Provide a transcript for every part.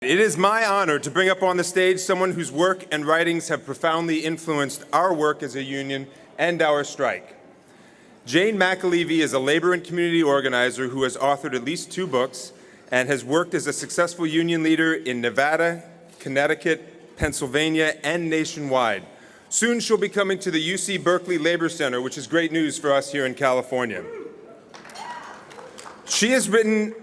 It is my honor to bring up on the stage someone whose work and writings have profoundly influenced our work as a union and our strike. Jane McAlevey is a labor and community organizer who has authored at least 2 books and has worked as a successful union leader in Nevada, Connecticut, Pennsylvania, and nationwide. Soon she'll be coming to the UC Berkeley Labor Center, which is great news for us here in California. She has written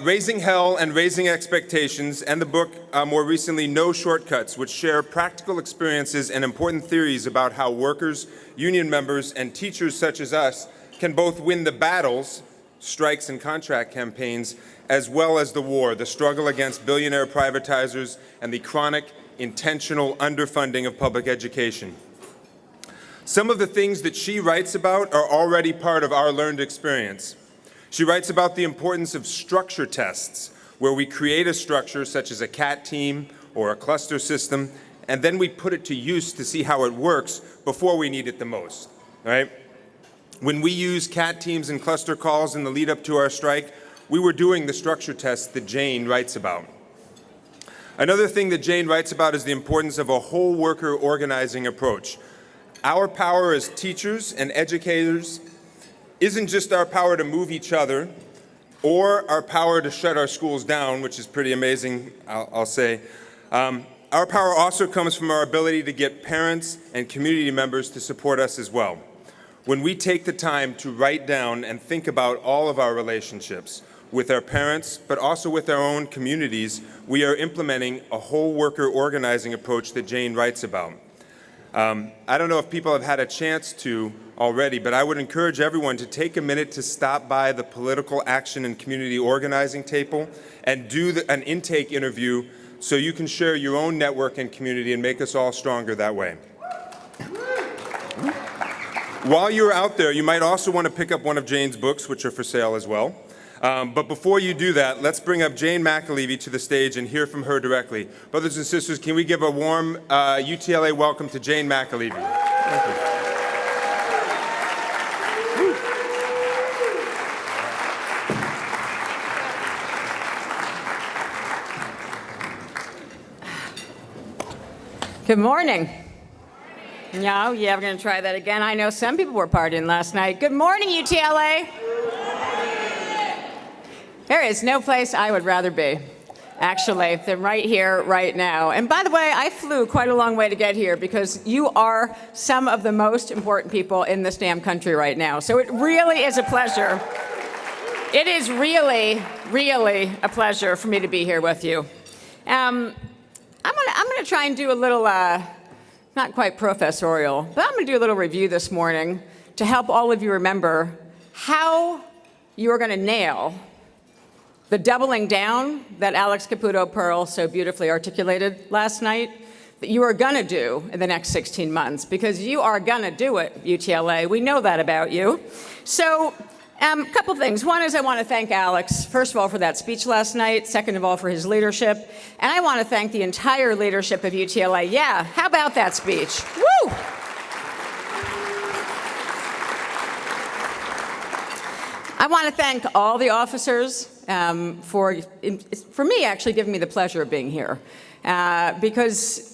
Raising Hell and Raising Expectations, and the book, more recently, No Shortcuts, which share practical experiences and important theories about how workers, union members, and teachers such as us can both win the battles, strikes and contract campaigns, as well as the war, the struggle against billionaire privatizers, and the chronic, intentional underfunding of public education. Some of the things that she writes about are already part of our learned experience. She writes about the importance of structure tests, where we create a structure such as a CAT team or a cluster system, and then we put it to use to see how it works before we need it the most, right? When we use CAT teams and cluster calls in the lead up to our strike, we were doing the structure tests that Jane writes about. Another thing that Jane writes about is the importance of a whole worker organizing approach. Our power as teachers and educators isn't just our power to move each other or our power to shut our schools down, which is pretty amazing, I'll say. Our power also comes from our ability to get parents and community members to support us as well. When we take the time to write down and think about all of our relationships with our parents, but also with our own communities, we are implementing a whole worker organizing approach that Jane writes about. I don't know if people have had a chance to already, but I would encourage everyone to take a minute to stop by the Political Action and Community Organizing table and do an intake interview so you can share your own network and community and make us all stronger that way. While you're out there, you might also want to pick up one of Jane's books, which are for sale as well. But before you do that, let's bring up Jane McAlevey to the stage and hear from her directly. Brothers and sisters, can we give a warm UTLA welcome to Jane McAlevey? Thank you. Good morning. No, yeah, we're going to try that again. I know some people were partying last night. Good morning, UTLA. There is no place I would rather be, actually, than right here, right now. And by the way, I flew quite a long way to get here because you are some of the most important people in this damn country right now. So it really is a pleasure. It is really, really a pleasure for me to be here with you. I'm going to try and do a little, not quite professorial, but I'm going to do a little review this morning to help all of you remember how you are going to nail the doubling down that Alex Caputo Pearl so beautifully articulated last night, that you are going to do in the next 16 months, because you are going to do it, UTLA. We know that about you. So a couple things. One is I want to thank Alex, first of all, for that speech last night. Second of all, for his leadership. And I want to thank the entire leadership of UTLA. Yeah, how about that speech? Woo! I want to thank all the officers for me actually giving me the pleasure of being here. Because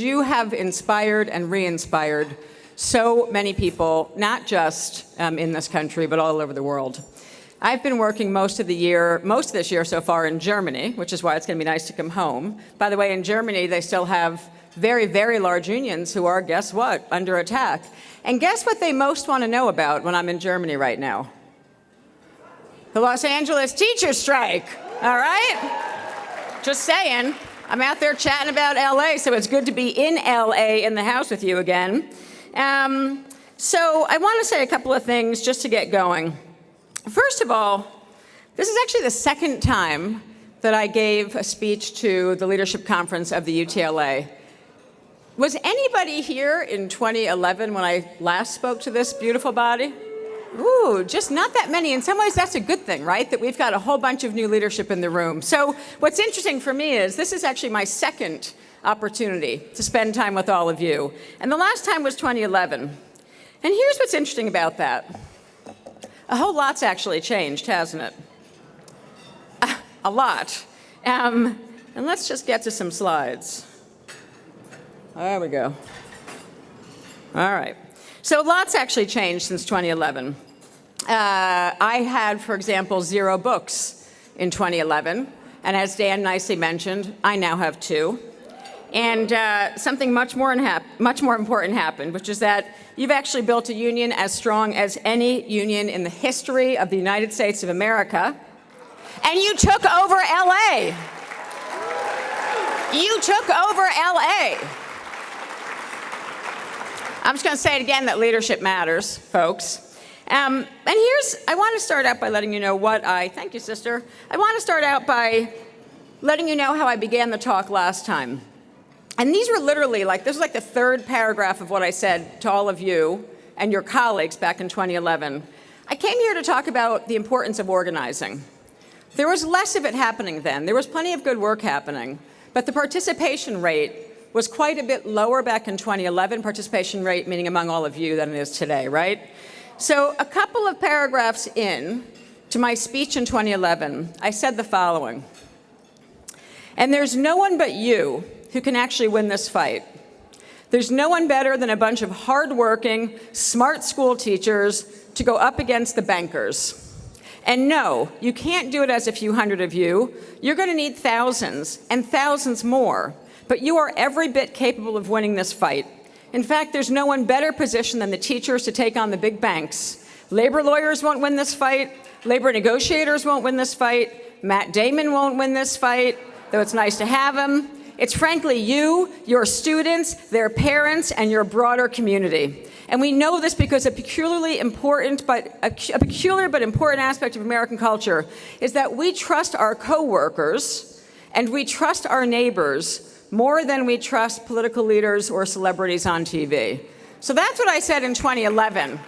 you have inspired and re-inspired so many people, not just in this country, but all over the world. I've been working most of this year so far in Germany, which is why it's going to be nice to come home. By the way, in Germany, they still have very, very large unions who are, guess what, under attack. And guess what they most want to know about when I'm in Germany right now? The Los Angeles teachers strike, all right? Just saying. I'm out there chatting about LA, so it's good to be in LA in the house with you again. So I want to say a couple of things just to get going. First of all, this is actually the second time that I gave a speech to the leadership conference of the UTLA. Was anybody here in 2011 when I last spoke to this beautiful body? Ooh, just not that many. In some ways, that's a good thing, right? That we've got a whole bunch of new leadership in the room. So what's interesting for me is this is actually my second opportunity to spend time with all of you. And the last time was 2011. And here's what's interesting about that. A whole lot's actually changed, hasn't it? A lot. And let's just get to some slides. There we go. All right. So lots actually changed since 2011. I had, for example, 0 books in 2011. And as Dan nicely mentioned, I now have 2. And something much more important happened, which is that you've actually built a union as strong as any union in the history of the United States of America. And you took over LA. You took over LA. I'm just going to say it again that leadership matters, folks. And I want to start out by letting you know thank you, sister. I want to start out by letting you know how I began the talk last time. And these were literally this was like the 3rd paragraph of what I said to all of you and your colleagues back in 2011. I came here to talk about the importance of organizing. There was less of it happening then. There was plenty of good work happening, but the participation rate was quite a bit lower back in 2011, participation rate meaning among all of you than it is today, right? So a couple of paragraphs in to my speech in 2011, I said the following: and there's no one but you who can actually win this fight. There's no one better than a bunch of hardworking, smart school teachers to go up against the bankers. And no, you can't do it as a few hundred of you. You're going to need thousands and thousands more. But you are every bit capable of winning this fight. In fact, there's no one better positioned than the teachers to take on the big banks. Labor lawyers won't win this fight. Labor negotiators won't win this fight. Matt Damon won't win this fight, though it's nice to have him. It's frankly you, your students, their parents, and your broader community. And we know this because a peculiar but important aspect of American culture is that we trust our coworkers and we trust our neighbors more than we trust political leaders or celebrities on TV. So that's what I said in 2011.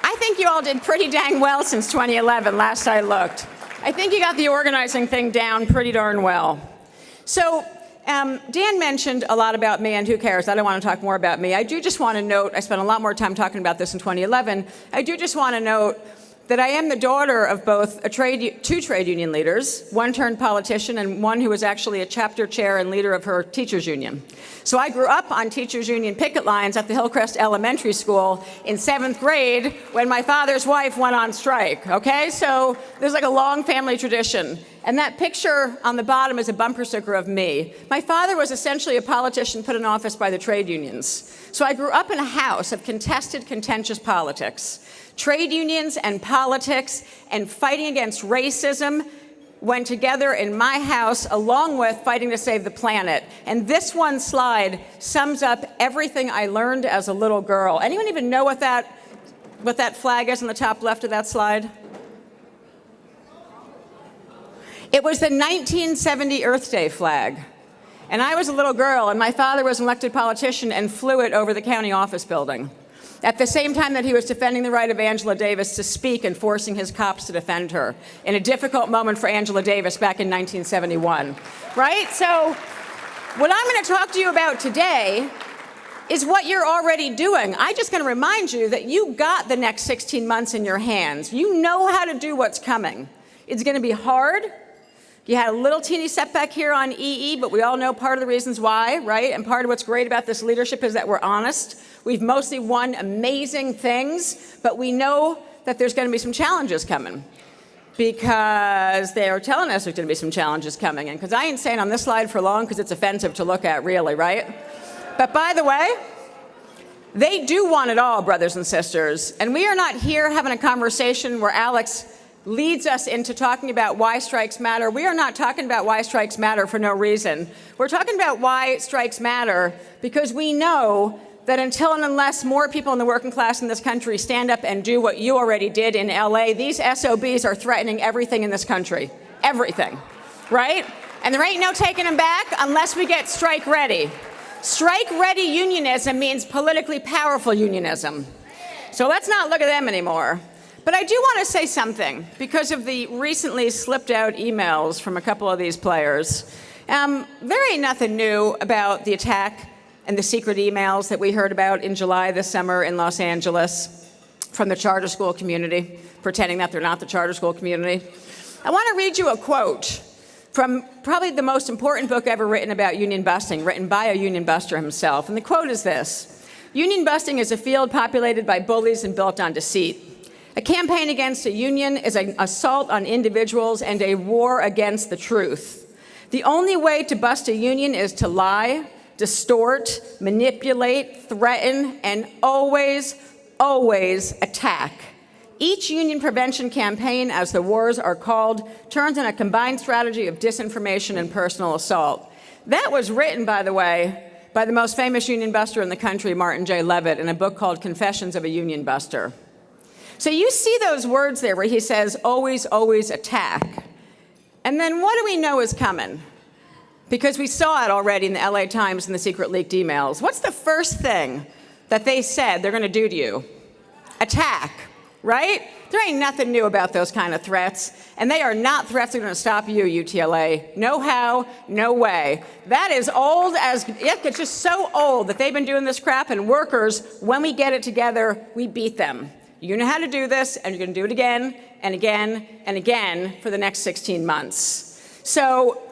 I think you all did pretty dang well since 2011, last I looked. I think you got the organizing thing down pretty darn well. So Dan mentioned a lot about me, and who cares? I don't want to talk more about me. I do just want to note, I spent a lot more time talking about this in 2011. I do just want to note that I am the daughter of both two trade union leaders, one turned politician and one who was actually a chapter chair and leader of her teachers union. So I grew up on teachers union picket lines at the Hillcrest Elementary School in 7th grade when my father's wife went on strike, okay? So there's like a long family tradition. And that picture on the bottom is a bumper sticker of me. My father was essentially a politician put in office by the trade unions. So I grew up in a house of contested, contentious politics. Trade unions and politics and fighting against racism went together in my house along with fighting to save the planet. And this one slide sums up everything I learned as a little girl. Anyone even know what that flag is on the top left of that slide? It was the 1970 Earth Day flag. And I was a little girl, and my father was an elected politician and flew it over the county office building at the same time that he was defending the right of Angela Davis to speak and forcing his cops to defend her in a difficult moment for Angela Davis back in 1971, right? So what I'm going to talk to you about today is what you're already doing. I'm just going to remind you that you got the next 16 months in your hands. You know how to do what's coming. It's going to be hard. You had a little teeny setback here on EE, but we all know part of the reasons why, right? And part of what's great about this leadership is that we're honest. We've mostly won amazing things, but we know that there's going to be some challenges coming because they are telling us there's going to be some challenges coming. And because I ain't staying on this slide for long because it's offensive to look at, really, right? But by the way, they do want it all, brothers and sisters. And we are not here having a conversation where Alex leads us into talking about why strikes matter. We are not talking about why strikes matter for no reason. We're talking about why strikes matter because we know that until and unless more people in the working class in this country stand up and do what you already did in LA, these SOBs are threatening everything in this country. Everything, right? And there ain't no taking them back unless we get strike ready. Strike ready unionism means politically powerful unionism. So let's not look at them anymore. But I do want to say something because of the recently slipped out emails from a couple of these players. There ain't nothing new about the attack and the secret emails that we heard about in July this summer in Los Angeles from the charter school community, pretending that they're not the charter school community. I want to read you a quote from probably the most important book ever written about union busting, written by a union buster himself. And the quote is this: "Union busting is a field populated by bullies and built on deceit. A campaign against a union is an assault on individuals and a war against the truth. The only way to bust a union is to lie, distort, manipulate, threaten, and always, always attack. Each union prevention campaign, as the wars are called, turns on a combined strategy of disinformation and personal assault." That was written, by the way, by the most famous union buster in the country, Martin J. Levitt, in a book called Confessions of a Union Buster. So you see those words there where he says, always, always attack. And then what do we know is coming? Because we saw it already in the LA Times and the secret leaked emails. What's the first thing that they said they're going to do to you? Attack, right? There ain't nothing new about those kind of threats. And they are not threats that are going to stop you, UTLA. No how, no way. That is old as, it's just so old that they've been doing this crap, and workers, when we get it together, we beat them. You know how to do this, and you're going to do it again and again and again for the next 16 months. So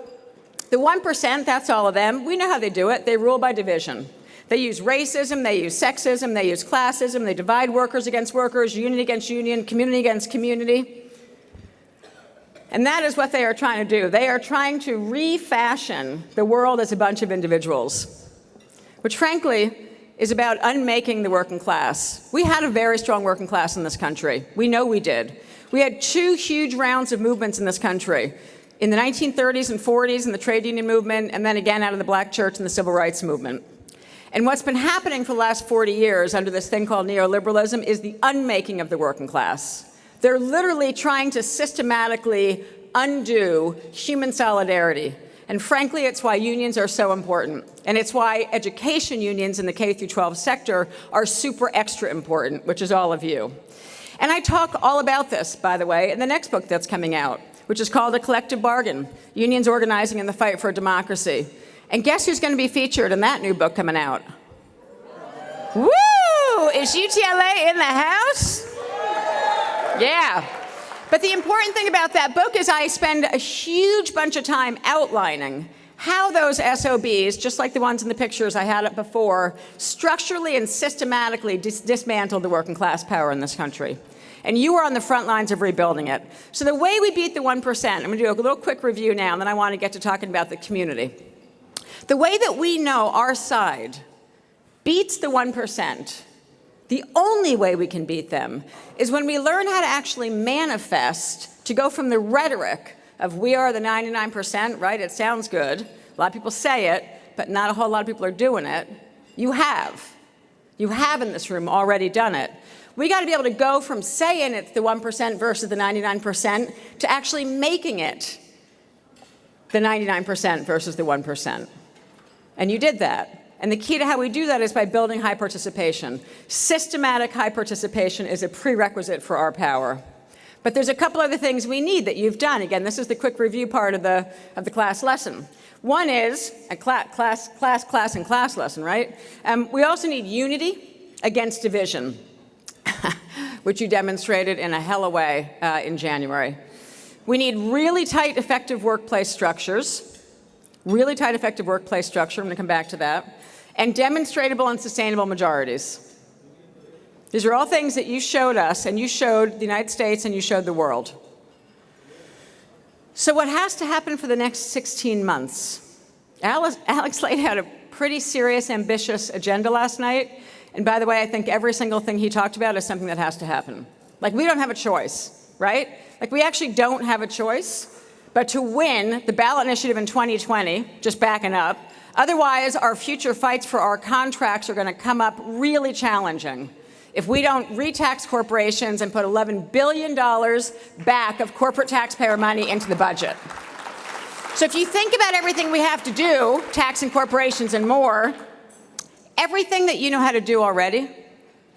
the 1%, that's all of them. We know how they do it. They rule by division. They use racism, they use sexism, they use classism, they divide workers against workers, union against union, community against community. And that is what they are trying to do. They are trying to refashion the world as a bunch of individuals, which frankly is about unmaking the working class. We had a very strong working class in this country. We know we did. We had 2 huge rounds of movements in this country, in the 1930s and 40s in the trade union movement, and then again out of the black church and the civil rights movement. And what's been happening for the last 40 years under this thing called neoliberalism is the unmaking of the working class. They're literally trying to systematically undo human solidarity. And frankly, it's why unions are so important. And it's why education unions in the K through 12 sector are super extra important, which is all of you. And I talk all about this, by the way, in the next book that's coming out, which is called A Collective Bargain: Unions Organizing in the Fight for Democracy. And guess who's going to be featured in that new book coming out? Woo! Is UTLA in the house? Yeah. But the important thing about that book is I spend a huge bunch of time outlining how those SOBs, just like the ones in the pictures I had up before, structurally and systematically dismantle the working class power in this country. And you are on the front lines of rebuilding it. So the way we beat the 1%, I'm going to do a little quick review now, and then I want to get to talking about the community. The way that we know our side beats the 1%, the only way we can beat them is when we learn how to actually manifest, to go from the rhetoric of we are the 99%, right? It sounds good. A lot of people say it, but not a whole lot of people are doing it. You have. You have in this room already done it. We got to be able to go from saying it's the 1% versus the 99% to actually making it the 99% versus the 1%. And you did that. And the key to how we do that is by building high participation. Systematic high participation is a prerequisite for our power. But there's a couple other things we need that you've done. Again, this is the quick review part of the class lesson. One is a class lesson, right? We also need unity against division, which you demonstrated in a hell of a way in January. We need really tight, effective workplace structures. Really tight, effective workplace structure. I'm going to come back to that. And demonstratable and sustainable majorities. These are all things that you showed us, and you showed the United States, and you showed the world. So what has to happen for the next 16 months? Alex laid out a pretty serious, ambitious agenda last night. And by the way, I think every single thing he talked about is something that has to happen. Like, we don't have a choice, right? Like, we actually don't have a choice but to win the ballot initiative in 2020, just backing up. Otherwise, our future fights for our contracts are going to come up really challenging if we don't re-tax corporations and put $11 billion back of corporate taxpayer money into the budget. So if you think about everything we have to do, taxing corporations and more, everything that you know how to do already,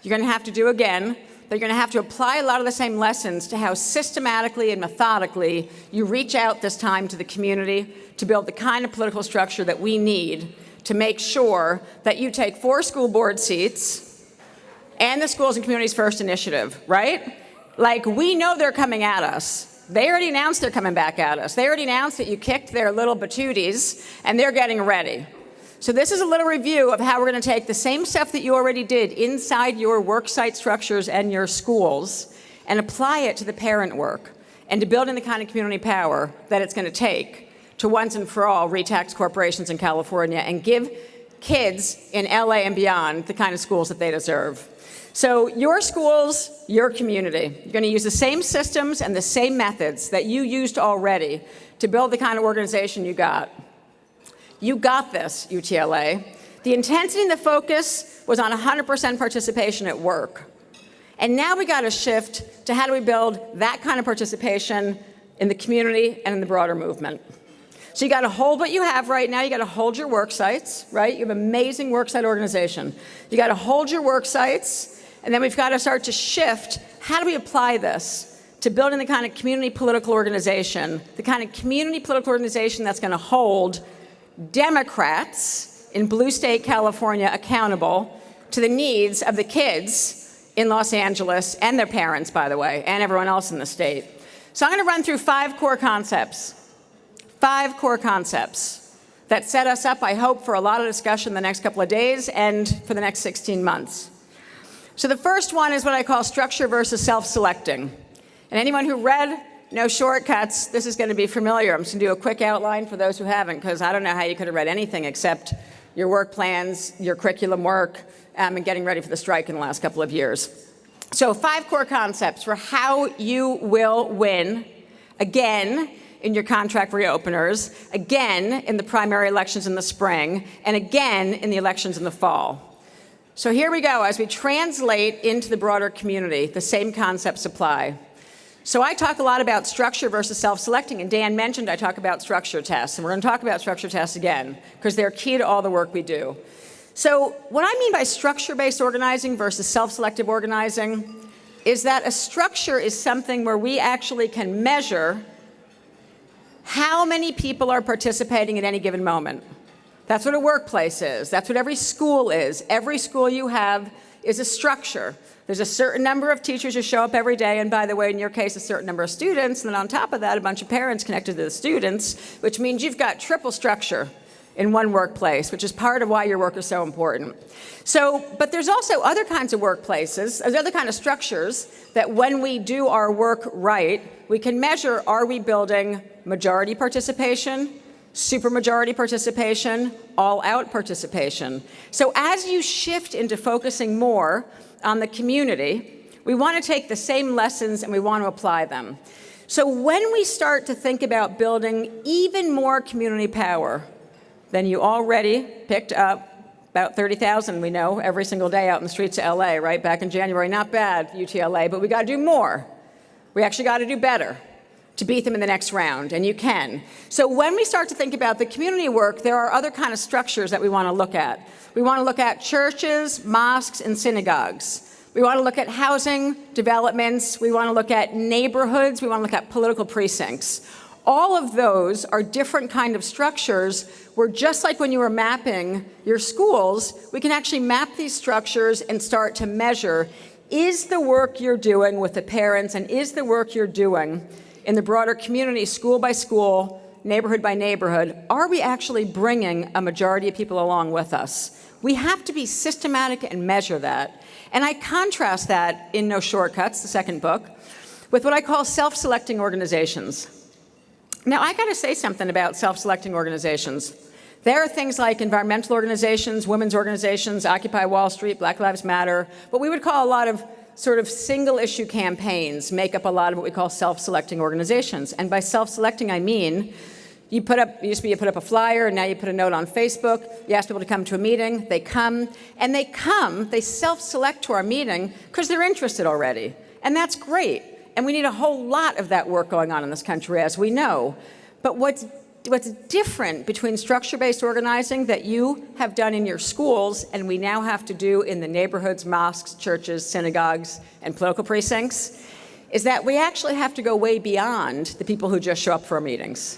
you're going to have to do again. They're going to have to apply a lot of the same lessons to how systematically and methodically you reach out this time to the community to build the kind of political structure that we need to make sure that you take 4 school board seats and the Schools and Communities First initiative, right? Like, we know they're coming at us. They already announced they're coming back at us. They already announced that you kicked their little patooties, and they're getting ready. So this is a little review of how we're going to take the same stuff that you already did inside your worksite structures and your schools and apply it to the parent work and to building the kind of community power that it's going to take to once and for all retax corporations in California and give kids in LA and beyond the kind of schools that they deserve. So your schools, your community, you're going to use the same systems and the same methods that you used already to build the kind of organization you got. You got this, UTLA. The intensity and the focus was on 100% participation at work. And now we got to shift to how do we build that kind of participation in the community and in the broader movement. So you got to hold what you have right now. You got to hold your work sites, right? You have an amazing work site organization. You got to hold your work sites, and then we've got to start to shift. How do we apply this to building the kind of community political organization, the kind of community political organization that's going to hold Democrats in blue state California accountable to the needs of the kids in Los Angeles and their parents, by the way, and everyone else in the state. So I'm going to run through 5 core concepts. 5 core concepts that set us up, I hope, for a lot of discussion the next couple of days and for the next 16 months. So the first one is what I call structure versus self-selecting. And anyone who read No Shortcuts, this is going to be familiar. I'm just going to do a quick outline for those who haven't, because I don't know how you could have read anything except your work plans, your curriculum work, and getting ready for the strike in the last couple of years. So 5 core concepts for how you will win, again, in your contract reopeners, again in the primary elections in the spring, and again in the elections in the fall. So here we go. As we translate into the broader community, the same concepts apply. So I talk a lot about structure versus self-selecting, and Dan mentioned I talk about structure tests, and we're going to talk about structure tests again, because they're key to all the work we do. So what I mean by structure-based organizing versus self-selective organizing is that a structure is something where we actually can measure how many people are participating at any given moment. That's what a workplace is. That's what every school is. Every school you have is a structure. There's a certain number of teachers who show up every day, and by the way, in your case, a certain number of students, and then on top of that, a bunch of parents connected to the students, which means you've got triple structure in one workplace, which is part of why your work is so important. So, but there's also other kinds of workplaces, there's other kind of structures that when we do our work right, we can measure, are we building majority participation, supermajority participation, all-out participation. So as you shift into focusing more on the community, we want to take the same lessons and we want to apply them. So when we start to think about building even more community power than you already picked up, about 30,000 we know every single day out in the streets of LA, right? Back in January, not bad, UTLA, but we got to do more. We actually got to do better to beat them in the next round, and you can. So when we start to think about the community work, there are other kind of structures that we want to look at. We want to look at churches, mosques, and synagogues. We want to look at housing developments. We want to look at neighborhoods. We want to look at political precincts. All of those are different kind of structures where, just like when you were mapping your schools, we can actually map these structures and start to measure, is the work you're doing with the parents and is the work you're doing in the broader community, school by school, neighborhood by neighborhood, are we actually bringing a majority of people along with us? We have to be systematic and measure that. And I contrast that in No Shortcuts, the second book, with what I call self-selecting organizations. Now, I got to say something about self-selecting organizations. There are things like environmental organizations, women's organizations, Occupy Wall Street, Black Lives Matter, what we would call a lot of sort of single-issue campaigns make up a lot of what we call self-selecting organizations. And by self-selecting, I mean you put up a flyer, and now you put a note on Facebook. You ask people to come to a meeting. They come, they self-select to our meeting because they're interested already. And that's great. And we need a whole lot of that work going on in this country, as we know. But what's different between structure-based organizing that you have done in your schools and we now have to do in the neighborhoods, mosques, churches, synagogues, and political precincts is that we actually have to go way beyond the people who just show up for our meetings.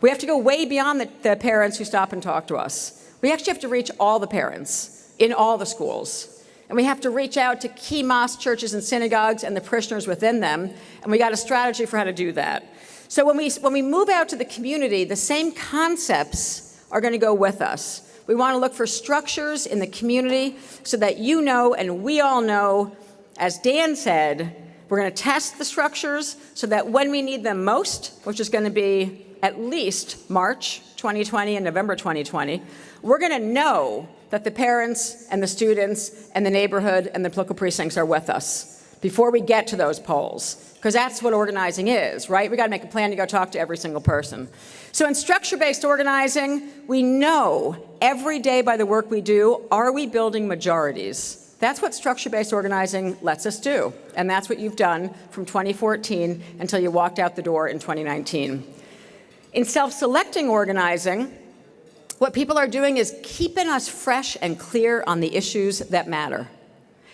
We have to go way beyond the parents who stop and talk to us. We actually have to reach all the parents in all the schools. And we have to reach out to key mosque churches and synagogues and the parishioners within them, and we got a strategy for how to do that. So when we move out to the community, the same concepts are going to go with us. We want to look for structures in the community so that you know and we all know, as Dan said, we're going to test the structures so that when we need them most, which is going to be at least March 2020 and November 2020, we're going to know that the parents and the students and the neighborhood and the political precincts are with us before we get to those polls. Because that's what organizing is, right? We got to make a plan to go talk to every single person. So in structure-based organizing, we know every day by the work we do, are we building majorities? That's what structure-based organizing lets us do. And that's what you've done from 2014 until you walked out the door in 2019. In self-selecting organizing, what people are doing is keeping us fresh and clear on the issues that matter.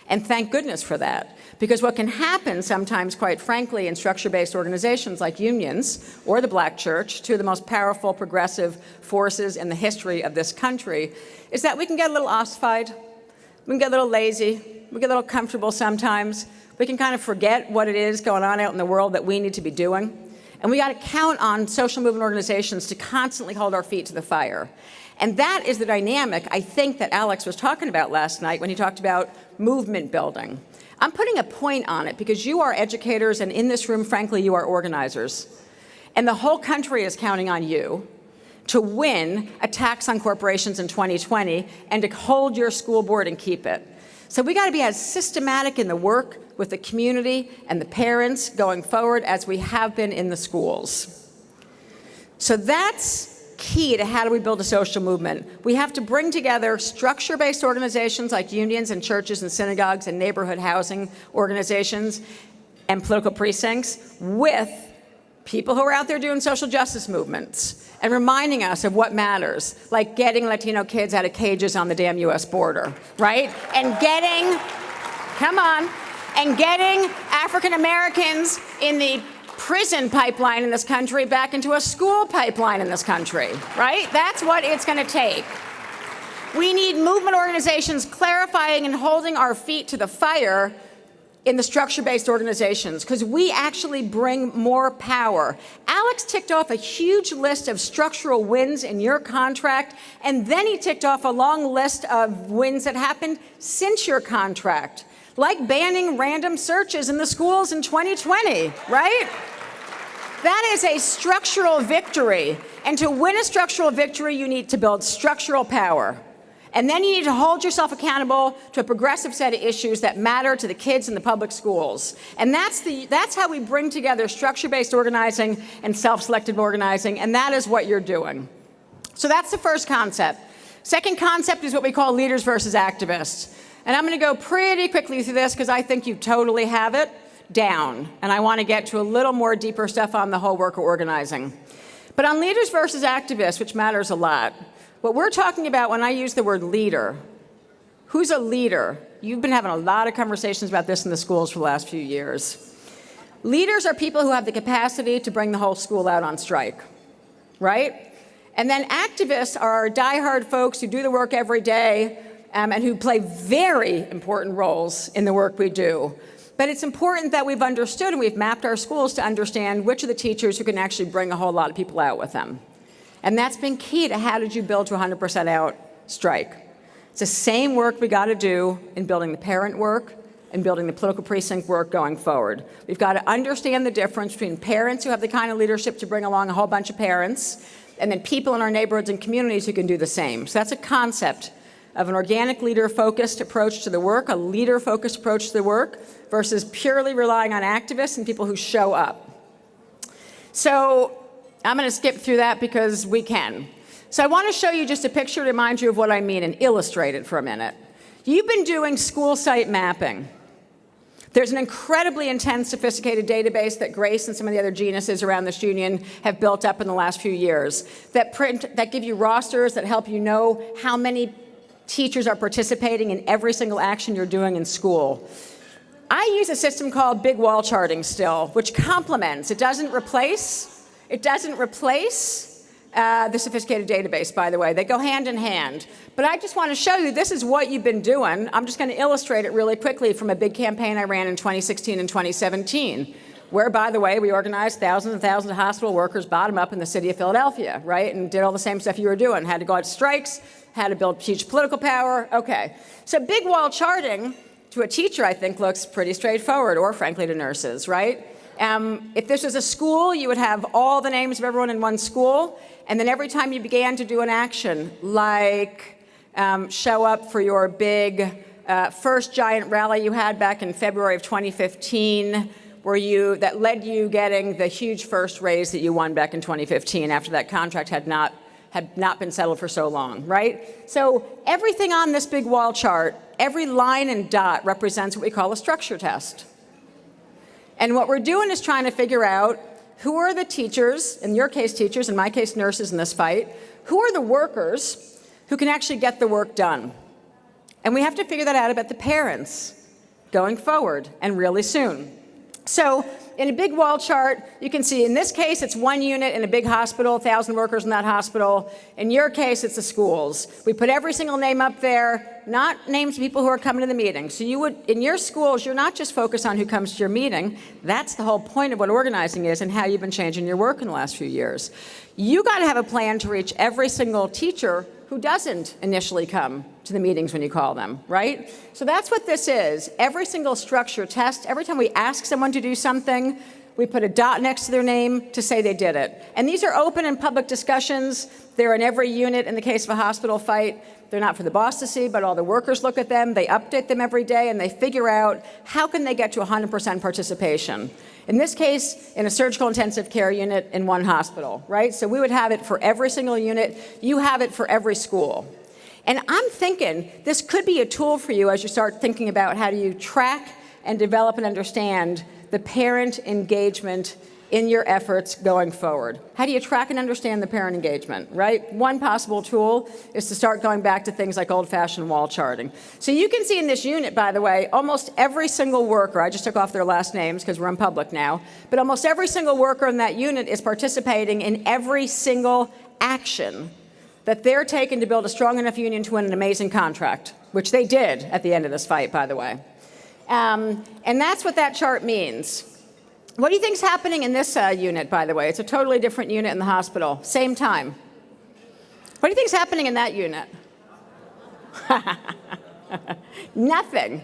And thank goodness for that. Because what can happen sometimes, quite frankly, in structure-based organizations like unions or the Black church, two of the most powerful progressive forces in the history of this country, is that we can get a little ossified, we can get a little lazy, we get a little comfortable sometimes, we can kind of forget what it is going on out in the world that we need to be doing. And we got to count on social movement organizations to constantly hold our feet to the fire. And that is the dynamic, I think, that Alex was talking about last night when he talked about movement building. I'm putting a point on it because you are educators, and in this room, frankly, you are organizers. And the whole country is counting on you to win a tax on corporations in 2020 and to hold your school board and keep it. So we got to be as systematic in the work with the community and the parents going forward as we have been in the schools. So that's key to how do we build a social movement. We have to bring together structure-based organizations like unions and churches and synagogues and neighborhood housing organizations and political precincts with people who are out there doing social justice movements and reminding us of what matters, like getting Latino kids out of cages on the damn US border, right? And getting, and getting African Americans in the prison pipeline in this country back into a school pipeline in this country, right? That's what it's going to take. We need movement organizations clarifying and holding our feet to the fire in the structure-based organizations, because we actually bring more power. Alex ticked off a huge list of structural wins in your contract, and then he ticked off a long list of wins that happened since your contract, like banning random searches in the schools in 2020, right? That is a structural victory. And to win a structural victory, you need to build structural power. And then you need to hold yourself accountable to a progressive set of issues that matter to the kids in the public schools. And that's how we bring together structure-based organizing and self-selected organizing, and that is what you're doing. So that's the first concept. Second concept is what we call leaders versus activists. And I'm going to go pretty quickly through this because I think you totally have it down. And I want to get to a little more deeper stuff on the whole worker organizing. But on leaders versus activists, which matters a lot, what we're talking about when I use the word leader, who's a leader? You've been having a lot of conversations about this in the schools for the last few years. Leaders are people who have the capacity to bring the whole school out on strike, right? And then activists are diehard folks who do the work every day and who play very important roles in the work we do. But it's important that we've understood and we've mapped our schools to understand which are the teachers who can actually bring a whole lot of people out with them. And that's been key to how did you build to 100% out strike. It's the same work we got to do in building the parent work and building the political precinct work going forward. We've got to understand the difference between parents who have the kind of leadership to bring along a whole bunch of parents and then people in our neighborhoods and communities who can do the same. So that's a concept of an organic leader-focused approach to the work, a leader-focused approach to the work, versus purely relying on activists and people who show up. So I'm going to skip through that because we can. So I want to show you just a picture to remind you of what I mean and illustrate it for a minute. You've been doing school site mapping. There's an incredibly intense, sophisticated database that Grace and some of the other geniuses around this union have built up in the last few years that give you rosters that help you know how many teachers are participating in every single action you're doing in school. I use a system called big wall charting still, which complements. It doesn't replace the sophisticated database, by the way. They go hand in hand. But I just want to show you this is what you've been doing. I'm just going to illustrate it really quickly from a big campaign I ran in 2016 and 2017, where, by the way, we organized thousands and thousands of hospital workers bottom up in the city of Philadelphia, right, and did all the same stuff you were doing. Had to go out to strikes, had to build huge political power. Okay. So big wall charting, to a teacher, I think, looks pretty straightforward, or frankly to nurses, right? If this was a school, you would have all the names of everyone in one school, and then every time you began to do an action, like show up for your big first giant rally you had back in February of 2015, that led you getting the huge first raise that you won back in 2015 after that contract had not been settled for so long, right? So everything on this big wall chart, every line and dot represents what we call a structure test. And what we're doing is trying to figure out who are the teachers, in your case teachers, in my case nurses in this fight, who are the workers who can actually get the work done. And we have to figure that out about the parents going forward and really soon. So in a big wall chart, you can see in this case, it's one unit in a big hospital, 1,000 workers in that hospital. In your case, it's the schools. We put every single name up there, not names of people who are coming to the meeting. So you would, in your schools, you're not just focused on who comes to your meeting. That's the whole point of what organizing is and how you've been changing your work in the last few years. You got to have a plan to reach every single teacher who doesn't initially come to the meetings when you call them, right? So that's what this is. Every single structure test, every time we ask someone to do something, we put a dot next to their name to say they did it. And these are open and public discussions. They're in every unit in the case of a hospital fight. They're not for the boss to see, but all the workers look at them. They update them every day, and they figure out how can they get to 100% participation. In this case, in a surgical intensive care unit in one hospital, right? So we would have it for every single unit. You have it for every school. And I'm thinking this could be a tool for you as you start thinking about how do you track and develop and understand the parent engagement in your efforts going forward. How do you track and understand the parent engagement, right? One possible tool is to start going back to things like old-fashioned wall charting. So you can see in this unit, by the way, almost every single worker, I just took off their last names because we're in public now, but almost every single worker in that unit is participating in every single action that they're taking to build a strong enough union to win an amazing contract, which they did at the end of this fight, by the way. And that's what that chart means. What do you think is happening in this unit, by the way? It's a totally different unit in the hospital, same time. What do you think is happening in that unit? Nothing.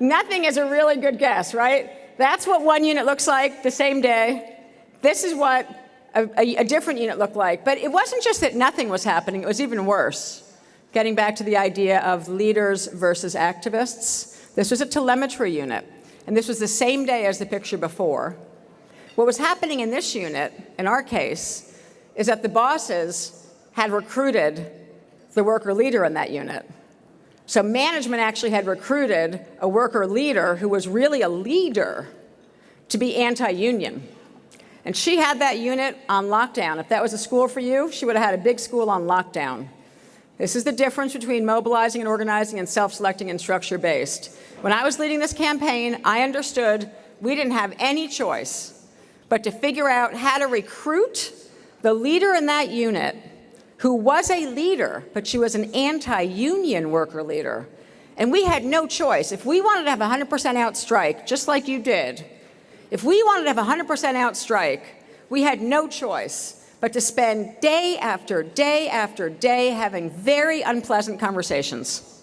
Nothing is a really good guess, right? That's what one unit looks like the same day. This is what a different unit looked like. But it wasn't just that nothing was happening, it was even worse. Getting back to the idea of leaders versus activists, this was a telemetry unit. And this was the same day as the picture before. What was happening in this unit, in our case, is that the bosses had recruited the worker leader in that unit. So management actually had recruited a worker leader who was really a leader to be anti-union. And she had that unit on lockdown. If that was a school for you, she would have had a big school on lockdown. This is the difference between mobilizing and organizing and self-selecting and structure-based. When I was leading this campaign, I understood we didn't have any choice but to figure out how to recruit the leader in that unit who was a leader, but she was an anti-union worker leader. And we had no choice. If we wanted to have a 100% out strike, just like you did, if we wanted to have a 100% out strike, we had no choice but to spend day after day after day having very unpleasant conversations.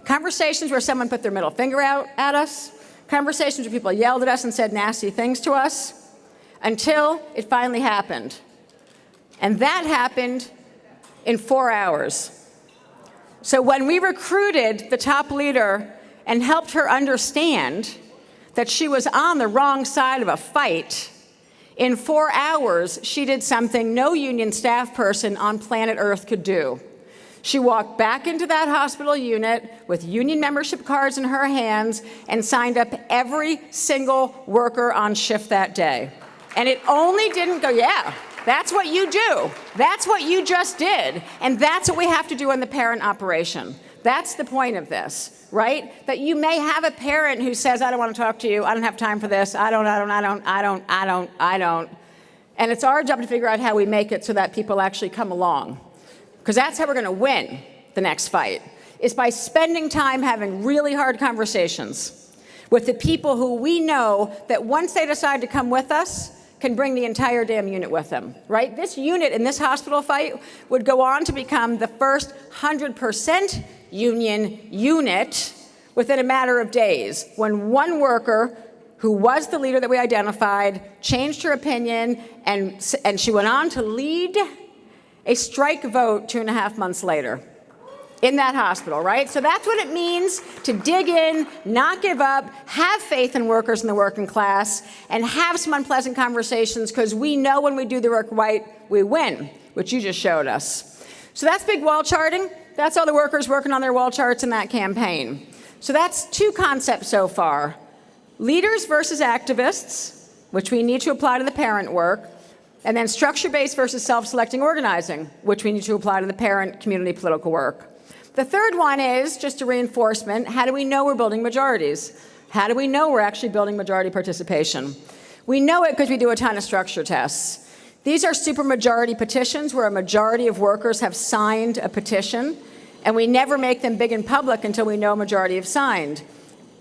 Conversations where someone put their middle finger out at us, conversations where people yelled at us and said nasty things to us, until it finally happened. And that happened in 4 hours. So when we recruited the top leader and helped her understand that she was on the wrong side of a fight, in 4 hours, she did something no union staff person on planet Earth could do. She walked back into that hospital unit with union membership cards in her hands and signed up every single worker on shift that day. And it only didn't go, yeah, that's what you do. That's what you just did. And that's what we have to do in the parent operation. That's the point of this, right? That you may have a parent who says, I don't want to talk to you. I don't have time for this. I don't. And it's our job to figure out how we make it so that people actually come along. Because that's how we're going to win the next fight, is by spending time having really hard conversations with the people who we know that once they decide to come with us, can bring the entire damn unit with them, right? This unit in this hospital fight would go on to become the first 100% union unit within a matter of days, when one worker who was the leader that we identified changed her opinion, and she went on to lead a strike vote 2.5 months later in that hospital, right? So that's what it means to dig in, not give up, have faith in workers in the working class, and have some unpleasant conversations, because we know when we do the work right, we win, which you just showed us. So that's big wall charting. That's all the workers working on their wall charts in that campaign. So that's 2 concepts so far. Leaders versus activists, which we need to apply to the parent work, and then structure-based versus self-selecting organizing, which we need to apply to the parent community political work. The third one is just a reinforcement. How do we know we're building majorities? How do we know we're actually building majority participation? We know it because we do a ton of structure tests. These are supermajority petitions where a majority of workers have signed a petition, and we never make them big in public until we know a majority have signed.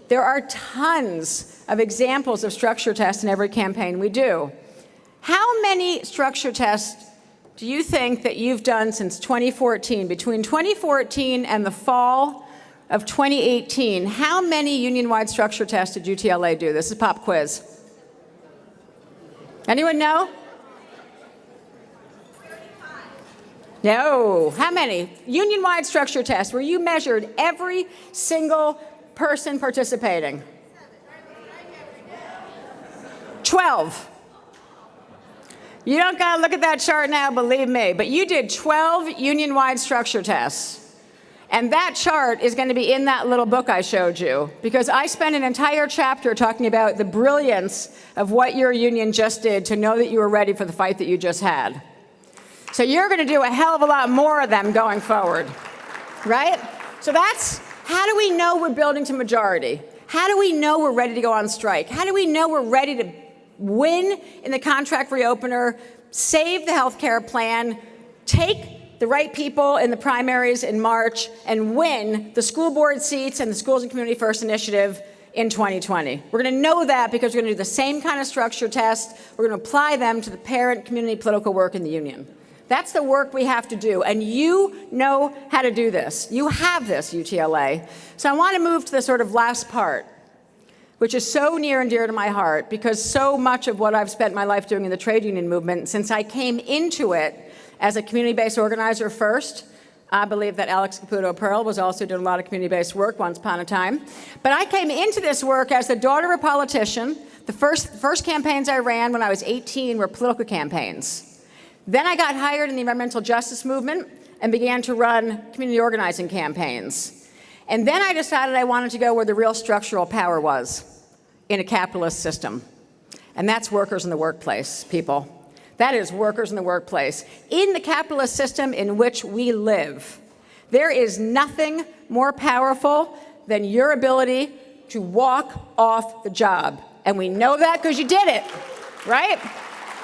There are tons of examples of structure tests in every campaign we do. How many structure tests do you think that you've done since 2014? Between 2014 and the fall of 2018, how many union-wide structure tests did UTLA do? This is pop quiz. Anyone know? No. How many? Union-wide structure tests where you measured every single person participating. 12. You don't got to look at that chart now, believe me, but you did 12 union-wide structure tests. And that chart is going to be in that little book I showed you, because I spent an entire chapter talking about the brilliance of what your union just did to know that you were ready for the fight that you just had. So you're going to do a hell of a lot more of them going forward, right? So that's, how do we know we're building to majority? How do we know we're ready to go on strike? How do we know we're ready to win in the contract reopener, save the health care plan, take the right people in the primaries in March, and win the school board seats and the Schools and Community First Initiative in 2020. We're going to know that because we're going to do the same kind of structure test. We're going to apply them to the parent community political work in the union. That's the work we have to do, and you know how to do this. You have this, UTLA. So I want to move to the sort of last part, which is so near and dear to my heart, because so much of what I've spent my life doing in the trade union movement, since I came into it as a community-based organizer first, I believe that Alex Caputo Pearl was also doing a lot of community-based work once upon a time. But I came into this work as the daughter of a politician. The first campaigns I ran when I was 18 were political campaigns. Then I got hired in the environmental justice movement and began to run community organizing campaigns. And then I decided I wanted to go where the real structural power was, in a capitalist system. And that's workers in the workplace, people. That is workers in the workplace. In the capitalist system in which we live, there is nothing more powerful than your ability to walk off the job. And we know that because you did it, right?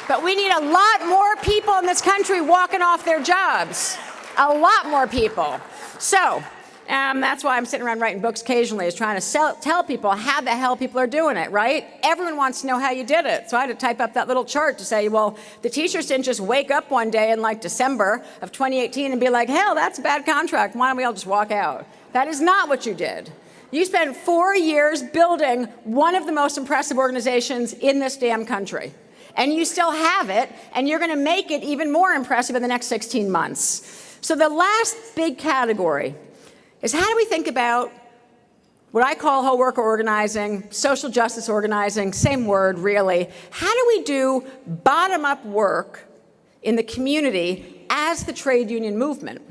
But we need a lot more people in this country walking off their jobs. A lot more people. So that's why I'm sitting around writing books occasionally, is trying to tell people how the hell people are doing it, right? Everyone wants to know how you did it. So I had to type up that little chart to say, well, the teachers didn't just wake up one day in like December of 2018 and be like, hell, that's a bad contract. Why don't we all just walk out? That is not what you did. You spent 4 years building one of the most impressive organizations in this damn country. And you still have it, and you're going to make it even more impressive in the next 16 months. So the last big category is, how do we think about what I call whole worker organizing, social justice organizing, same word really. How do we do bottom-up work in the community as the trade union movement?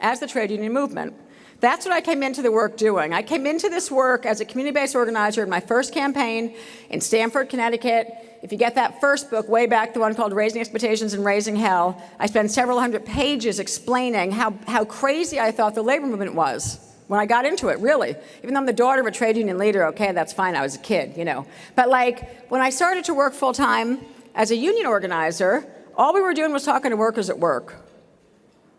As the trade union movement. That's what I came into the work doing. I came into this work as a community-based organizer in my first campaign in Stamford, Connecticut. If you get that first book way back, the one called Raising Expectations and Raising Hell, I spent several hundred pages explaining how crazy I thought the labor movement was when I got into it, really. Even though I'm the daughter of a trade union leader, okay, that's fine, I was a kid, you know. But like, when I started to work full-time as a union organizer, all we were doing was talking to workers at work.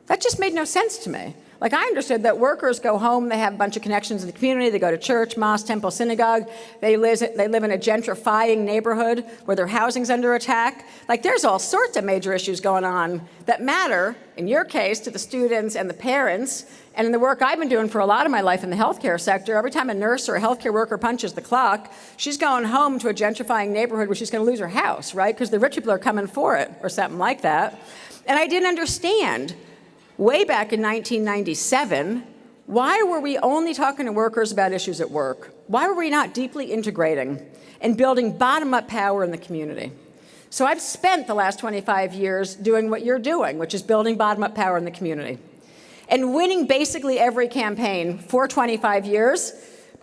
That just made no sense to me. Like, I understood that workers go home, they have a bunch of connections in the community, they go to church, mosque, temple, synagogue, they live in a gentrifying neighborhood where their housing's under attack. Like, there's all sorts of major issues going on that matter, in your case, to the students and the parents. And in the work I've been doing for a lot of my life in the healthcare sector, every time a nurse or a healthcare worker punches the clock, she's going home to a gentrifying neighborhood where she's going to lose her house, right? Because the rich people are coming for it, or something like that. And I didn't understand, way back in 1997, why were we only talking to workers about issues at work? Why were we not deeply integrating and building bottom-up power in the community? So I've spent the last 25 years doing what you're doing, which is building bottom-up power in the community, and winning basically every campaign for 25 years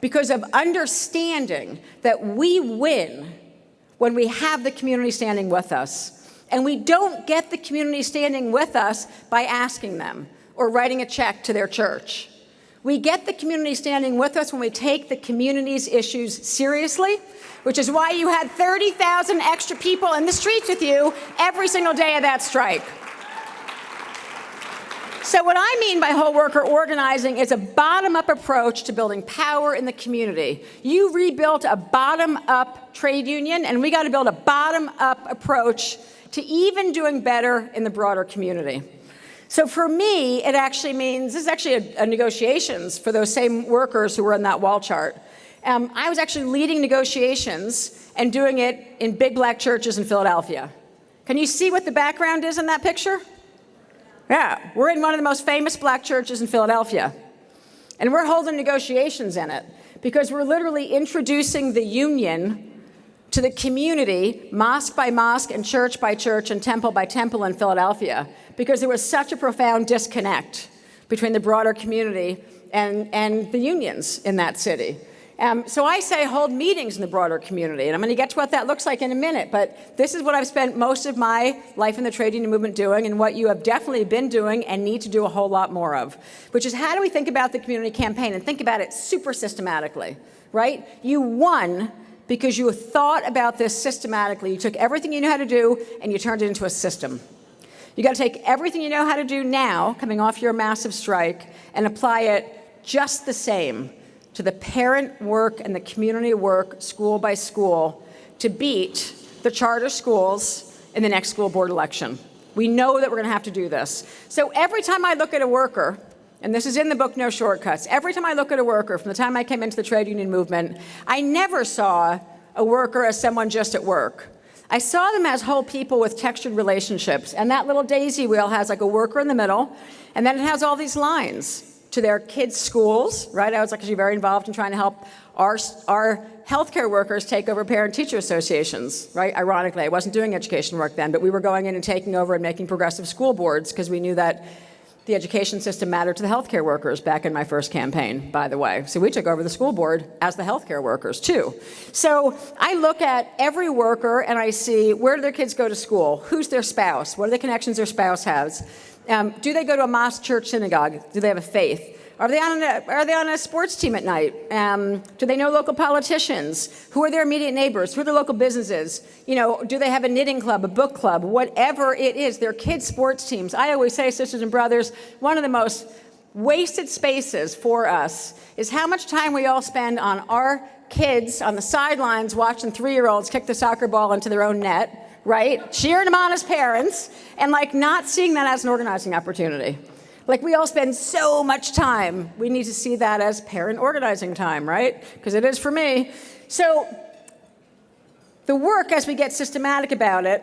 because of understanding that we win when we have the community standing with us. And we don't get the community standing with us by asking them or writing a check to their church. We get the community standing with us when we take the community's issues seriously, which is why you had 30,000 extra people in the streets with you every single day of that strike. So what I mean by whole worker organizing is a bottom-up approach to building power in the community. You rebuilt a bottom-up trade union, and we got to build a bottom-up approach to even doing better in the broader community. So for me, it actually means, this is actually a negotiations for those same workers who were in that wall chart. I was actually leading negotiations and doing it in big black churches in Philadelphia. Can you see what the background is in that picture? Yeah, we're in one of the most famous black churches in Philadelphia. And we're holding negotiations in it because we're literally introducing the union to the community, mosque by mosque and church by church and temple by temple in Philadelphia, because there was such a profound disconnect between the broader community and the unions in that city. So I say hold meetings in the broader community, and I'm going to get to what that looks like in a minute, but this is what I've spent most of my life in the trade union movement doing, and what you have definitely been doing and need to do a whole lot more of, which is how do we think about the community campaign and think about it super systematically, right? You won because you thought about this systematically. You took everything you knew how to do and you turned it into a system. You got to take everything you know how to do now, coming off your massive strike, and apply it just the same to the parent work and the community work, school by school, to beat the charter schools in the next school board election. We know that we're going to have to do this. So every time I look at a worker, and this is in the book, No Shortcuts, every time I look at a worker, from the time I came into the trade union movement, I never saw a worker as someone just at work. I saw them as whole people with textured relationships, and that little daisy wheel has like a worker in the middle, and then it has all these lines to their kids' schools, right? I was actually very involved in trying to help our healthcare workers take over parent-teacher associations, right? Ironically, I wasn't doing education work then, but we were going in and taking over and making progressive school boards because we knew that the education system mattered to the healthcare workers back in my first campaign, by the way. So we took over the school board as the healthcare workers, too. So I look at every worker and I see, where do their kids go to school? Who's their spouse? What are the connections their spouse has? Do they go to a mosque, church, synagogue? Do they have a faith? Are they on a sports team at night? Do they know local politicians? Who are their immediate neighbors? Who are their local businesses? You know, do they have a knitting club, a book club, whatever it is, their kids' sports teams? I always say, sisters and brothers, one of the most wasted spaces for us is how much time we all spend on our kids on the sidelines watching 3-year-olds kick the soccer ball into their own net, right? Cheering them on as parents, and like not seeing that as an organizing opportunity. Like, we all spend so much time. We need to see that as parent organizing time, right? Because it is for me. So the work, as we get systematic about it,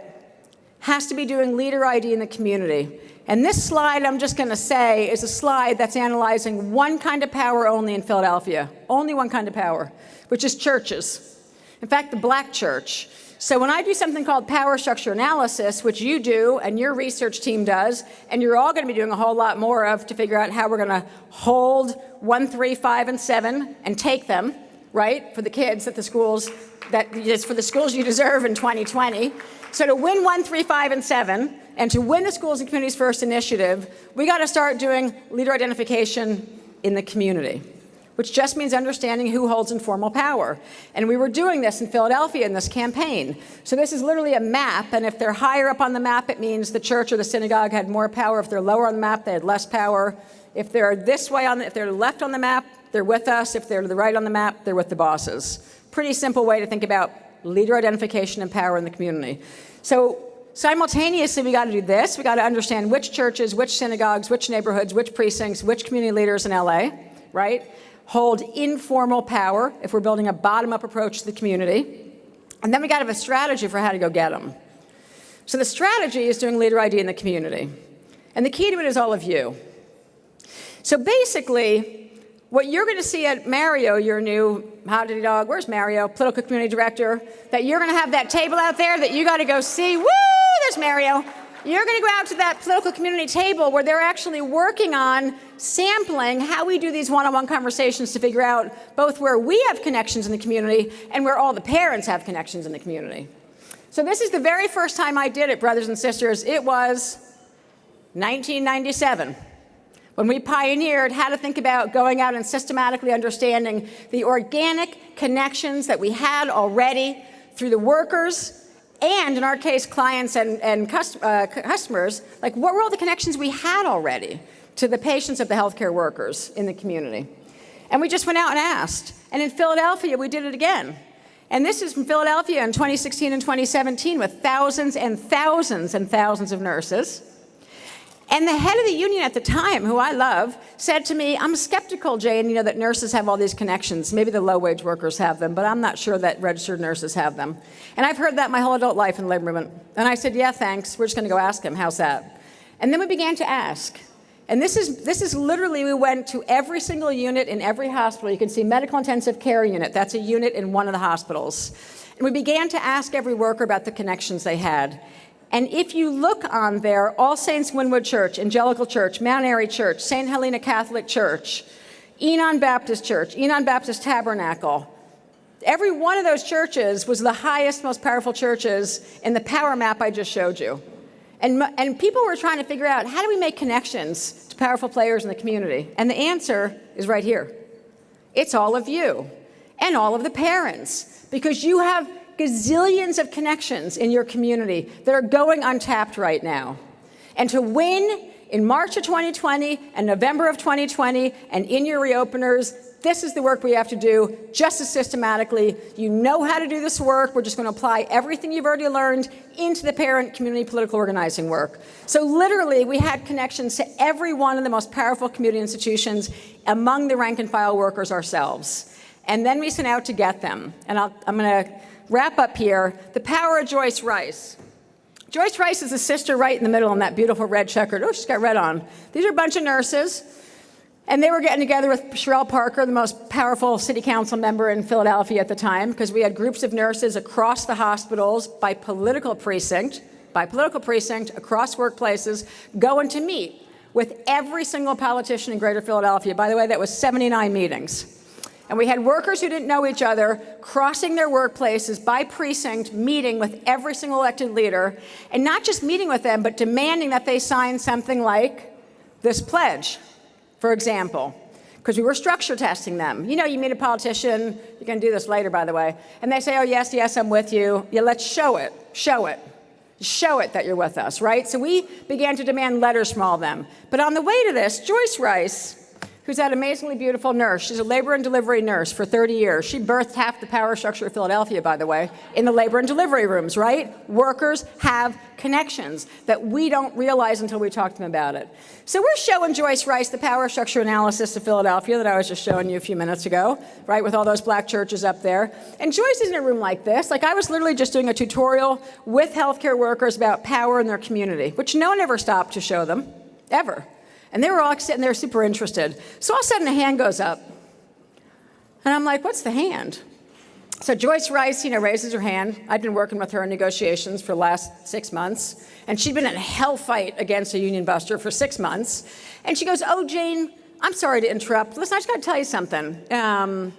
has to be doing leader ID in the community. And this slide, I'm just going to say, is a slide that's analyzing one kind of power only in Philadelphia. Only one kind of power, which is churches. In fact, the black church. So when I do something called power structure analysis, which you do and your research team does, and you're all going to be doing a whole lot more of to figure out how we're going to hold 1, 3, 5, and 7 and take them, right, for the kids at the schools, that is for the schools you deserve in 2020. So to win 1, 3, 5, and 7, and to win the Schools and Communities First initiative, we got to start doing leader identification in the community. which just means understanding who holds informal power. And we were doing this in Philadelphia in this campaign. So this is literally a map, and if they're higher up on the map, it means the church or the synagogue had more power. If they're lower on the map, they had less power. If they're this way if they're left on the map, they're with us. If they're to the right on the map, they're with the bosses. Pretty simple way to think about leader identification and power in the community. So simultaneously, we got to do this. We got to understand which churches, which synagogues, which neighborhoods, which precincts, which community leaders in LA, right, hold informal power if we're building a bottom-up approach to the community. And then we got to have a strategy for how to go get them. So the strategy is doing leader ID in the community. And the key to it is all of you. So basically, what you're going to see at Mario, your new howdy dog, where's Mario, political community director, that you're going to have that table out there that you got to go see. Woo, there's Mario. You're going to go out to that political community table where they're actually working on sampling how we do these one-on-one conversations to figure out both where we have connections in the community and where all the parents have connections in the community. So this is the very first time I did it, brothers and sisters. It was 1997. When we pioneered how to think about going out and systematically understanding the organic connections that we had already through the workers and, in our case, clients and customers, like what were all the connections we had already to the patients of the healthcare workers in the community? And we just went out and asked. And in Philadelphia, we did it again. And this is from Philadelphia in 2016 and 2017 with thousands and thousands and thousands of nurses. And the head of the union at the time, who I love, said to me, I'm skeptical, Jane, that nurses have all these connections. Maybe the low-wage workers have them, but I'm not sure that registered nurses have them. And I've heard that my whole adult life in the labor movement. And I said, yeah, thanks. We're just going to go ask him. How's that? And then we began to ask. And this is literally, we went to every single unit in every hospital. You can see medical intensive care unit. That's a unit in one of the hospitals. And we began to ask every worker about the connections they had. And if you look on there, All Saints Wynwood Church, Evangelical Church, Mount Airy Church, St. Helena Catholic Church, Enon Baptist Church, Enon Baptist Tabernacle, every one of those churches was the highest, most powerful churches in the power map I just showed you. And people were trying to figure out, how do we make connections to powerful players in the community? And the answer is right here. It's all of you and all of the parents, because you have gazillions of connections in your community that are going untapped right now. And to win in March of 2020 and November of 2020 and in your reopeners, this is the work we have to do just as systematically. You know how to do this work. We're just going to apply everything you've already learned into the parent community political organizing work. So literally, we had connections to every one of the most powerful community institutions among the rank and file workers ourselves. And then we sent out to get them. And I'm going to wrap up here. The power of Joyce Rice. Joyce Rice is the sister right in the middle on that beautiful red checkered. Oh, she's got red on. These are a bunch of nurses. And they were getting together with Sherelle Parker, the most powerful city council member in Philadelphia at the time, because we had groups of nurses across the hospitals by political precinct, across workplaces, going to meet with every single politician in greater Philadelphia. By the way, that was 79 meetings. And we had workers who didn't know each other crossing their workplaces by precinct, meeting with every single elected leader, and not just meeting with them, but demanding that they sign something like this pledge, for example, because we were structure testing them. You meet a politician, you're going to do this later, by the way, and they say, oh, yes, yes, I'm with you. Yeah, let's show it that you're with us, right? So we began to demand letters from all of them. But on the way to this, Joyce Rice, who's that amazingly beautiful nurse. She's a labor and delivery nurse for 30 years. She birthed half the power structure of Philadelphia, by the way, in the labor and delivery rooms, right? Workers have connections that we don't realize until we talk to them about it. So we're showing Joyce Rice the power structure analysis of Philadelphia that I was just showing you a few minutes ago, right, with all those black churches up there. And Joyce is in a room like this. Like, I was literally just doing a tutorial with healthcare workers about power in their community, which no one ever stopped to show them, ever. And they were all sitting there super interested. So all of a sudden, a hand goes up. And I'm like, what's the hand? So Joyce Rice, raises her hand. I'd been working with her in negotiations for the last 6 months. And she'd been in a hell fight against a union buster for 6 months. And she goes, oh, Jane, I'm sorry to interrupt. Listen, I just got to tell you something.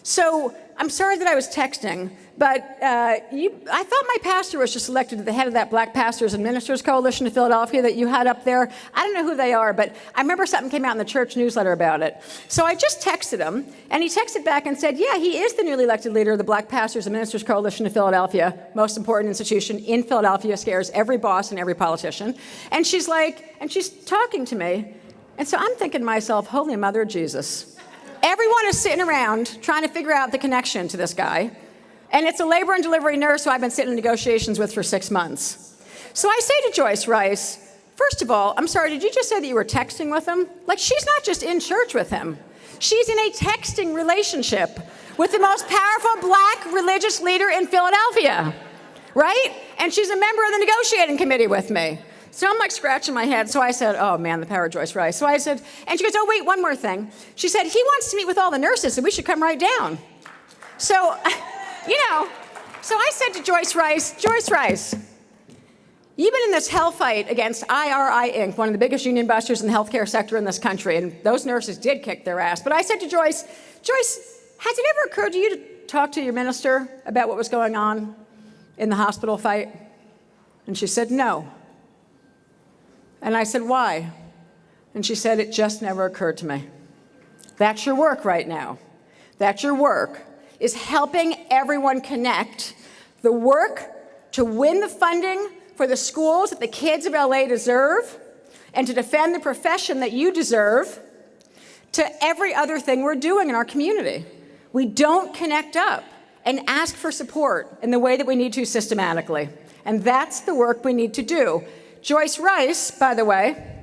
So I'm sorry that I was texting, But I thought my pastor was just elected to the head of that Black Pastors and Ministers Coalition of Philadelphia that you had up there. I don't know who they are, but I remember something came out in the church newsletter about it. So I just texted him, and he texted back and said, yeah, he is the newly elected leader of the Black Pastors and Ministers Coalition of Philadelphia, most important institution in Philadelphia, scares every boss and every politician. And she's talking to me, and so I'm thinking to myself, Holy Mother of Jesus. Everyone is sitting around trying to figure out the connection to this guy. And it's a labor and delivery nurse who I've been sitting in negotiations with for 6 months. So I say to Joyce Rice, first of all, I'm sorry, did you just say that you were texting with him? Like, she's not just in church with him. She's in a texting relationship with the most powerful Black religious leader in Philadelphia, right? And she's a member of the negotiating committee with me. So I'm like scratching my head. So I said, oh man, the power of Joyce Rice. So I said, and she goes, oh wait, one more thing. She said, he wants to meet with all the nurses, so we should come right down. So, so I said to Joyce Rice, you've been in this hell fight against IRI Inc., one of the biggest union busters in the healthcare sector in this country, and those nurses did kick their ass. But I said to Joyce, has it ever occurred to you to talk to your minister about what was going on in the hospital fight? And she said, no. And I said, why? And she said, it just never occurred to me. That's your work right now. That's your work, is helping everyone connect the work to win the funding for the schools that the kids of LA deserve and to defend the profession that you deserve to every other thing we're doing in our community. We don't connect up and ask for support in the way that we need to systematically. And that's the work we need to do. Joyce Rice, by the way,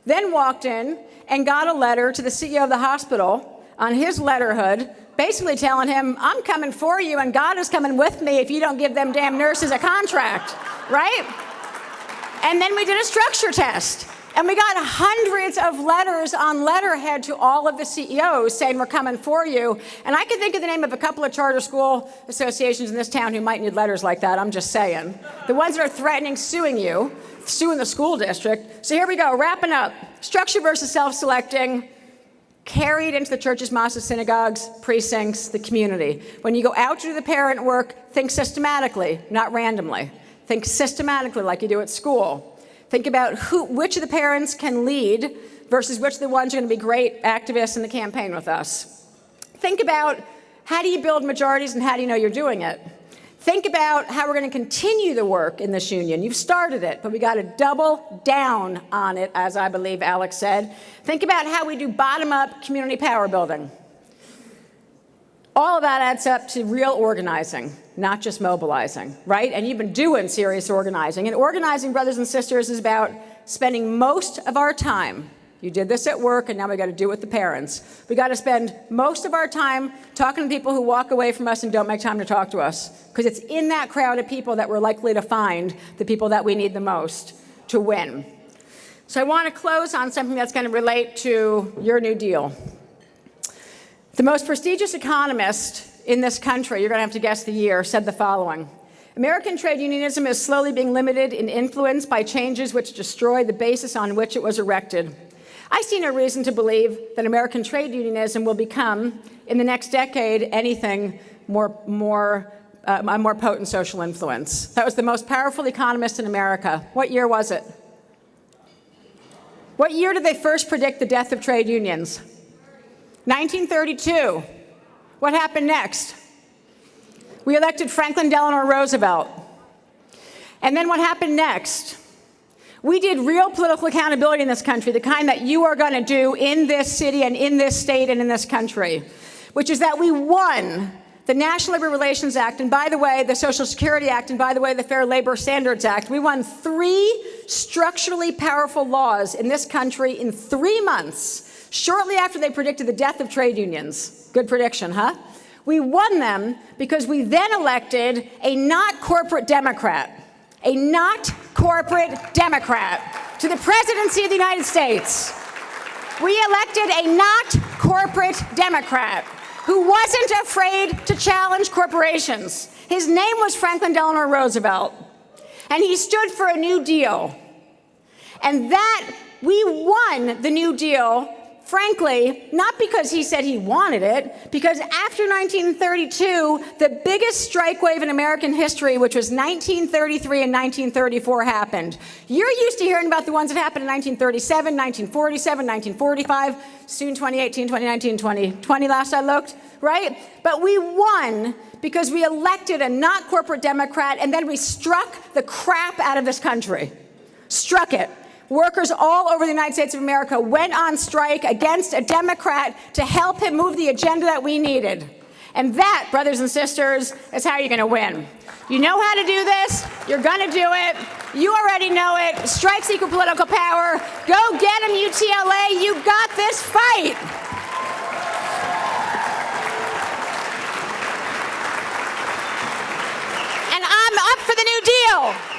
then walked in and got a letter to the CEO of the hospital on his letterhead, basically telling him, I'm coming for you and God is coming with me if you don't give them damn nurses a contract, right? And then we did a structure test. And we got hundreds of letters on letterhead to all of the CEOs saying, we're coming for you. And I can think of the name of a couple of charter school associations in this town who might need letters like that, I'm just saying. The ones that are threatening suing you, suing the school district. So here we go, wrapping up. Structure versus self-selecting, carried into the churches, mosques, synagogues, precincts, the community. When you go out to do the parent work, think systematically, not randomly. Think systematically like you do at school. Think about which of the parents can lead versus which of the ones are going to be great activists in the campaign with us. Think about how do you build majorities and how do you know you're doing it. Think about how we're going to continue the work in this union. You've started it, but we got to double down on it, as I believe Alex said. Think about how we do bottom-up community power building. All of that adds up to real organizing, not just mobilizing, right? And you've been doing serious organizing. And organizing, brothers and sisters, is about spending most of our time. You did this at work, and now we got to do it with the parents. We got to spend most of our time talking to people who walk away from us and don't make time to talk to us, because it's in that crowd of people that we're likely to find the people that we need the most to win. So I want to close on something that's going to relate to your New Deal. The most prestigious economist in this country, you're going to have to guess the year, said the following: American trade unionism is slowly being limited in influence by changes which destroy the basis on which it was erected. I see no reason to believe that American trade unionism will become, in the next decade, anything a more potent social influence. That was the most powerful economist in America. What year was it? What year did they first predict the death of trade unions? 1932. What happened next? We elected Franklin Delano Roosevelt. And then what happened next? We did real political accountability in this country, the kind that you are going to do in this city and in this state and in this country, which is that we won the National Labor Relations Act, and by the way, the Social Security Act, and by the way, the Fair Labor Standards Act. We won 3 structurally powerful laws in this country in 3 months, shortly after they predicted the death of trade unions. Good prediction, huh? We won them because we then elected a not corporate Democrat, to the presidency of the United States. We elected a not corporate Democrat who wasn't afraid to challenge corporations. His name was Franklin Delano Roosevelt, and he stood for a New Deal. And that, we won the New Deal Frankly, not because he said he wanted it, because after 1932, the biggest strike wave in American history, which was 1933 and 1934, happened. You're used to hearing about the ones that happened in 1937, 1947, 1945, soon 2018, 2019, 2020 last I looked, right? But we won because we elected a not corporate Democrat, and then we struck the crap out of this country. Struck it. Workers all over the United States of America went on strike against a Democrat to help him move the agenda that we needed. And that, brothers and sisters, is how you're going to win. You know how to do this. You're going to do it. You already know it. Strikes equal political power. Go get them, UTLA. You got this fight. And I'm up for the New Deal.